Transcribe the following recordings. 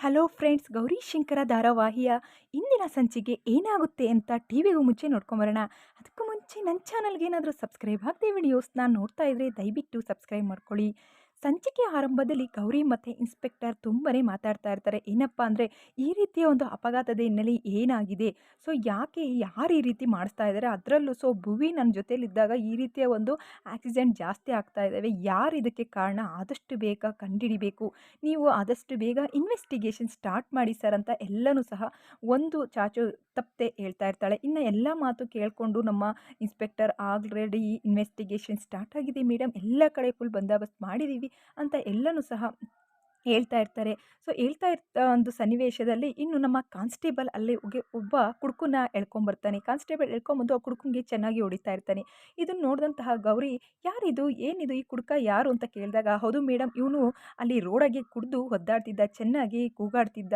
Hello friends, Gauri Shankara ಧಾರಾವಾಹಿಯ ಇಂದಿನ ಸಂಚಿಕೆ ಏನಾಗುತ್ತೆ ಅಂತ ಟಿವಿಗೂ ಮುಂಚೆ ನೋಡ್ಕೊಂಬರೋಣ. ಅದಕ್ಕೂ ಮುಂಚೆ ನನ್ನ ಚಾನಲ್ಗೆ ಏನಾದರೂ ಸಬ್ಸ್ಕ್ರೈಬ್ ಆಗದೆ ವಿಡಿಯೋಸ್ನ ನೋಡ್ತಾ ಇದ್ದರೆ ದಯವಿಟ್ಟು ಸಬ್ಸ್ಕ್ರೈಬ್ ಮಾಡ್ಕೊಳ್ಳಿ. ಸಂಚಿಕೆ ಆರಂಭದಲ್ಲಿ ಗೌರಿ ಮತ್ತು ಇನ್ಸ್ಪೆಕ್ಟರ್ ತುಂಬನೇ ಮಾತಾಡ್ತಾ ಇರ್ತಾರೆ. ಏನಪ್ಪ ಅಂದರೆ, ಈ ರೀತಿಯ ಒಂದು ಅಪಘಾತದ ಹಿನ್ನೆಲೆ ಏನಾಗಿದೆ, ಸೊ ಯಾಕೆ ಯಾರು ಈ ರೀತಿ ಮಾಡಿಸ್ತಾ ಇದ್ದಾರೆ, ಅದರಲ್ಲೂ ಭುವಿ ನನ್ನ ಜೊತೆಲಿದ್ದಾಗ ಈ ರೀತಿಯ ಒಂದು ಆಕ್ಸಿಡೆಂಟ್ ಜಾಸ್ತಿ ಆಗ್ತಾ ಇದ್ದಾವೆ, ಯಾರು ಇದಕ್ಕೆ ಕಾರಣ ಆದಷ್ಟು ಬೇಗ ಕಂಡುಹಿಡಿಬೇಕು, ನೀವು ಆದಷ್ಟು ಬೇಗ ಇನ್ವೆಸ್ಟಿಗೇಷನ್ ಸ್ಟಾರ್ಟ್ ಮಾಡಿ ಸರ್ ಅಂತ ಎಲ್ಲನೂ ಸಹ ಒಂದು ಚಾಚು ತಪ್ಪದೆ ಹೇಳ್ತಾ ಇರ್ತಾಳೆ. ಇನ್ನು ಎಲ್ಲ ಮಾತು ಕೇಳಿಕೊಂಡು ನಮ್ಮ ಇನ್ಸ್ಪೆಕ್ಟರ್ ಆಲ್ರೆಡಿ ಇನ್ವೆಸ್ಟಿಗೇಷನ್ ಸ್ಟಾರ್ಟ್ ಆಗಿದೆ ಮೇಡಮ್, ಎಲ್ಲ ಕಡೆ ಫುಲ್ ಬಂದೋಬಸ್ತ್ ಮಾಡಿದ್ದೀವಿ ಅಂತ ಎಲ್ಲನೂ ಸಹ ಹೇಳ್ತಾ ಇರ್ತಾರೆ. ಸೊ ಹೇಳ್ತಾ ಒಂದು ಸನ್ನಿವೇಶದಲ್ಲಿ ಇನ್ನು ನಮ್ಮ ಕಾನ್ಸ್ಟೇಬಲ್ ಅಲ್ಲಿ ಒಬ್ಬ ಕುಡುಕನ್ನ ಎಳ್ಕೊಂಬರ್ತಾನೆ. ಕಾನ್ಸ್ಟೇಬಲ್ ಎಳ್ಕೊಂಬಂದು ಆ ಕುಡುಕನಿಗೆ ಚೆನ್ನಾಗಿ ಹೊಡಿತಾ ಇರ್ತಾನೆ. ಇದನ್ನು ನೋಡಿದಂತಹ ಗೌರಿ, ಯಾರಿದು, ಏನಿದು, ಈ ಕುಡುಕ ಯಾರು ಅಂತ ಕೇಳಿದಾಗ, ಹೌದು ಮೇಡಮ್, ಇವನು ಅಲ್ಲಿ ರೋಡಾಗೆ ಕುಡಿದು ಒದ್ದಾಡ್ತಿದ್ದ, ಚೆನ್ನಾಗಿ ಕೂಗಾಡ್ತಿದ್ದ,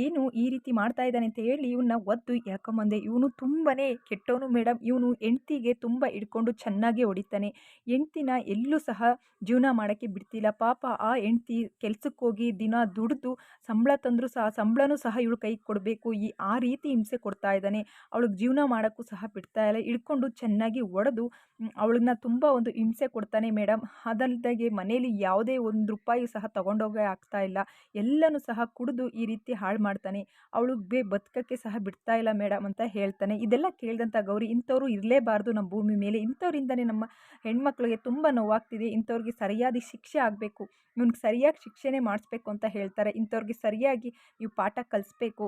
ಏನು ಈ ರೀತಿ ಮಾಡ್ತಾ ಇದ್ದಾನೆ ಅಂತ ಹೇಳಿ ಇವನ್ನ ಒದ್ದು ಎಳ್ಕೊಂಬಂದೆ. ಇವನು ತುಂಬಾ ಕೆಟ್ಟವನು ಮೇಡಮ್, ಇವನು ಹೆಂಡ್ತಿಗೆ ತುಂಬ ಹಿಡ್ಕೊಂಡು ಚೆನ್ನಾಗಿ ಹೊಡಿತಾನೆ, ಹೆಂಡ್ತಿನ ಎಲ್ಲೂ ಸಹ ಜೀವನ ಮಾಡೋಕ್ಕೆ ಬಿಡ್ತಿಲ್ಲ. ಪಾಪ ಆ ಹೆಂಡ್ತಿ ಕೆಲ್ಸಕ್ಕೆ ಹೋಗಿ ದಿನ ದುಡಿದು ಸಂಬಳ ತಂದರೂ ಸಹ ಸಂಬಳನೂ ಸಹ ಇವಳು ಕೈಗೆ ಕೊಡಬೇಕು, ಆ ರೀತಿ ಹಿಂಸೆ ಕೊಡ್ತಾ ಇದ್ದಾನೆ. ಅವಳಿಗೆ ಜೀವನ ಮಾಡೋಕ್ಕೂ ಸಹ ಬಿಡ್ತಾ ಇಲ್ಲ, ಹಿಡ್ಕೊಂಡು ಚೆನ್ನಾಗಿ ಹೊಡೆದು ಅವಳನ್ನ ತುಂಬ ಒಂದು ಹಿಂಸೆ ಕೊಡ್ತಾನೆ ಮೇಡಮ್. ಅದಲ್ದಾಗೆ ಮನೇಲಿ ಯಾವುದೇ ಒಂದು ರೂಪಾಯಿ ಸಹ ತಗೊಂಡೋಗೇ ಆಗ್ತಾ ಇಲ್ಲ, ಎಲ್ಲನೂ ಸಹ ಕುಡಿದು ಈ ರೀತಿ ಹಾಳು ಮಾಡ್ತಾನೆ, ಅವಳಿಗೆ ಬದುಕಕ್ಕೆ ಸಹ ಬಿಡ್ತಾ ಇಲ್ಲ ಮೇಡಮ್ ಅಂತ ಹೇಳ್ತಾನೆ. ಇದೆಲ್ಲ ಕೇಳಿದಂಥ ಗೌರಿ, ಇಂಥವ್ರು ಇರಲೇಬಾರ್ದು ನಮ್ಮ ಭೂಮಿ ಮೇಲೆ, ಇಂಥವ್ರಿಂದನೇ ನಮ್ಮ ಹೆಣ್ಮಕ್ಳಿಗೆ ತುಂಬ ನೋವಾಗ್ತಿದೆ, ಇಂಥವ್ರಿಗೆ ಸರಿಯಾದ ಶಿಕ್ಷೆ ಆಗಬೇಕು, ಇವ್ನಿಗೆ ಸರಿಯಾಗಿ ಶಿಕ್ಷೆನೇ ಮಾಡಿಸ್ಬೇಕು ಅಂತ ಹೇಳ್ತಾರೆ. ಇಂಥವ್ರಿಗೆ ಸರಿಯಾಗಿ ನೀವು ಪಾಠ ಕಲಿಸ್ಬೇಕು,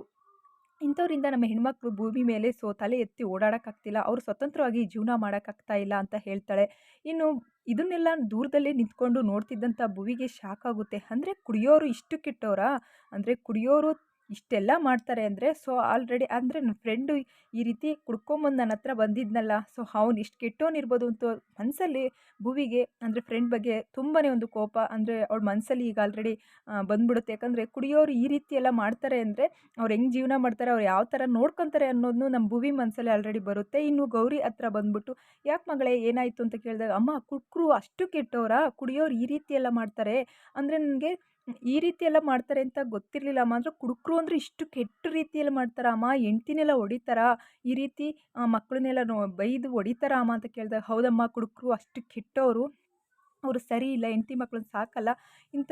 ಇಂಥವ್ರಿಂದ ನಮ್ಮ ಹೆಣ್ಮಕ್ಳು ಭೂಮಿ ಮೇಲೆ ತಲೆ ಎತ್ತಿ ಓಡಾಡೋಕ್ಕಾಗ್ತಿಲ್ಲ, ಅವರು ಸ್ವತಂತ್ರವಾಗಿ ಜೀವನ ಮಾಡೋಕ್ಕಾಗ್ತಾ ಇಲ್ಲ ಅಂತ ಹೇಳ್ತಾಳೆ. ಇನ್ನು ಇದನ್ನೆಲ್ಲ ದೂರದಲ್ಲೇ ನಿಂತ್ಕೊಂಡು ನೋಡ್ತಿದ್ದಂಥ ಭುವಿಗೆ ಶಾಕ್ ಆಗುತ್ತೆ. ಅಂದರೆ ಕುಡಿಯೋರು ಇಷ್ಟು ಕೆಟ್ಟವರಾ, ಅಂದರೆ ಕುಡಿಯೋರು ಇಷ್ಟೆಲ್ಲ ಮಾಡ್ತಾರೆ ಅಂದರೆ, ಸೊ ಆಲ್ರೆಡಿ ಅಂದರೆ ನನ್ನ ಫ್ರೆಂಡು ಈ ರೀತಿ ಕುಡ್ಕೊಂಬಂದು ನನ್ನ ಹತ್ರ ಬಂದಿದ್ನಲ್ಲ, ಸೊ ಅವ್ನು ಇಷ್ಟು ಕೆಟ್ಟವನಿರ್ಬೋದು ಅಂತ ಮನಸ್ಸಲ್ಲಿ ಭುವಿಗೆ ಅಂದರೆ ಫ್ರೆಂಡ್ ಬಗ್ಗೆ ತುಂಬಾ ಒಂದು ಕೋಪ, ಅಂದರೆ ಅವಳ ಮನಸ್ಸಲ್ಲಿ ಈಗ ಆಲ್ರೆಡಿ ಬಂದ್ಬಿಡುತ್ತೆ. ಯಾಕಂದರೆ ಕುಡಿಯೋರು ಈ ರೀತಿ ಎಲ್ಲ ಮಾಡ್ತಾರೆ ಅಂದರೆ ಅವ್ರು ಹೆಂಗೆ ಜೀವನ ಮಾಡ್ತಾರೆ, ಅವ್ರು ಯಾವ ಥರ ನೋಡ್ಕೊತಾರೆ ಅನ್ನೋದನ್ನು ನಮ್ಮ ಭುವಿ ಮನಸ್ಸಲ್ಲಿ ಆಲ್ರೆಡಿ ಬರುತ್ತೆ. ಇನ್ನು ಗೌರಿ ಹತ್ರ ಬಂದ್ಬಿಟ್ಟು, ಯಾಕೆ ಮಗಳೇ ಏನಾಯಿತು ಅಂತ ಕೇಳಿದಾಗ, ಅಮ್ಮ ಕುಡ್ಕರು ಅಷ್ಟು ಕೆಟ್ಟವರಾ, ಕುಡಿಯೋರು ಈ ರೀತಿ ಎಲ್ಲ ಮಾಡ್ತಾರೆ ಅಂದರೆ ನನಗೆ ಈ ರೀತಿ ಎಲ್ಲ ಮಾಡ್ತಾರೆ ಅಂತ ಗೊತ್ತಿರಲಿಲ್ಲ ಅಮ್ಮ, ಅಂದರೆ ಕುಡುಕರು ಅಂದರೆ ಇಷ್ಟು ಕೆಟ್ಟ ರೀತಿಯಲ್ಲಿ ಮಾಡ್ತಾರಾ ಅಮ್ಮ, ಹೆಂಡ್ತಿನೆಲ್ಲ ಹೊಡಿತಾರಾ, ಈ ರೀತಿ ಮಕ್ಕಳನ್ನೆಲ್ಲ ಬೈದು ಹೊಡಿತಾರಾ ಅಮ್ಮ ಅಂತ ಕೇಳಿದಾಗ, ಹೌದಮ್ಮ ಕುಡುಕರು ಅಷ್ಟು ಕೆಟ್ಟವರು, ಅವರು ಸರಿ ಇಲ್ಲ, ಹೆಂಡತಿ ಮಕ್ಕಳನ್ನ ಸಾಕಲ್ಲ, ಇಂಥ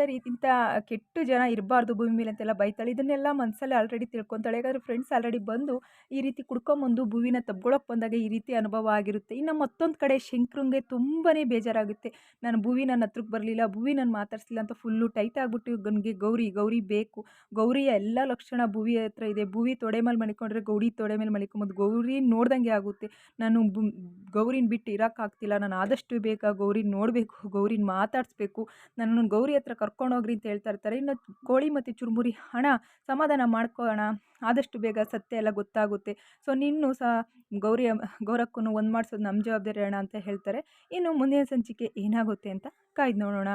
ಕೆಟ್ಟು ಜನ ಇರಬಾರ್ದು ಭೂಮಿ ಮೇಲೆ ಅಂತೆಲ್ಲ ಬೈತಾಳೆ. ಇದನ್ನೆಲ್ಲ ಮನಸ್ಸಲ್ಲಿ ಆಲ್ರೆಡಿ ತಿಳ್ಕೊತಾಳೆ. ಯಾಕಂದರೆ ಫ್ರೆಂಡ್ಸ್ ಆಲ್ರೆಡಿ ಬಂದು ಈ ರೀತಿ ಕುಡ್ಕೊಂಬಂದು ಭೂವಿನ ತಬ್ಗೊಳಕ್ಕೆ ಬಂದಾಗ ಈ ರೀತಿ ಅನುಭವ ಆಗಿರುತ್ತೆ. ಇನ್ನು ಮತ್ತೊಂದು ಕಡೆ ಶಂಕ್ರಂಗೆ ತುಂಬಾ ಬೇಜಾರಾಗುತ್ತೆ. ನಾನು ಭೂವಿ ನನ್ನ ಹತ್ರಕ್ಕೆ ಬರಲಿಲ್ಲ, ಭೂವಿ ನಾನು ಮಾತಾಡಿಸಿಲ್ಲ ಅಂತ ಫುಲ್ಲು ಟೈಟ್ ಆಗಿಬಿಟ್ಟು ನನಗೆ ಗೌರಿ ಬೇಕು, ಗೌರಿಯ ಎಲ್ಲ ಲಕ್ಷಣ ಭೂವಿ ಹತ್ರ ಇದೆ, ಭೂವಿ ತೊಡೆ ಮೇಲೆ ಮಲ್ಕೊಂಡ್ರೆ ಗೌರಿ ತೊಡೆ ಮೇಲೆ ಮಲ್ಕೊಂಬೋದು, ಗೌರಿ ನೋಡ್ದಂಗೆ ಆಗುತ್ತೆ, ನಾನು ಗೌರಿನ ಬಿಟ್ಟು ಇರೋಕ್ಕಾಗ್ತಿಲ್ಲ, ನಾನು ಆದಷ್ಟು ಬೇಗ ಗೌರಿನ ನೋಡಬೇಕು, ಗೌರಿನ ಮಾತಾಡಿಸ್ಬೇಕು, ನನ್ನನ್ನು ಗೌರಿ ಹತ್ರ ಕರ್ಕೊಂಡೋಗ್ರಿ ಅಂತ ಹೇಳ್ತಾ ಇರ್ತಾರೆ. ಇನ್ನು ಕೋಳಿ ಮತ್ತು ಚುರುಮುರಿ, ಹಣ ಸಮಾಧಾನ ಮಾಡ್ಕೊಳ್ಳೋಣ, ಆದಷ್ಟು ಬೇಗ ಸತ್ಯ ಎಲ್ಲ ಗೊತ್ತಾಗುತ್ತೆ, ಸೊ ನಿನ್ನೂ ಸಹ ಗೌರಕ್ಕೂ ಒಂದು ಮಾಡಿಸೋದು ನಮ್ಮ ಜವಾಬ್ದಾರಿ ಅಣ್ಣ ಅಂತ ಹೇಳ್ತಾರೆ. ಇನ್ನು ಮುಂದಿನ ಸಂಚಿಕೆ ಏನಾಗುತ್ತೆ ಅಂತ ಕಾಯ್ದು ನೋಡೋಣ.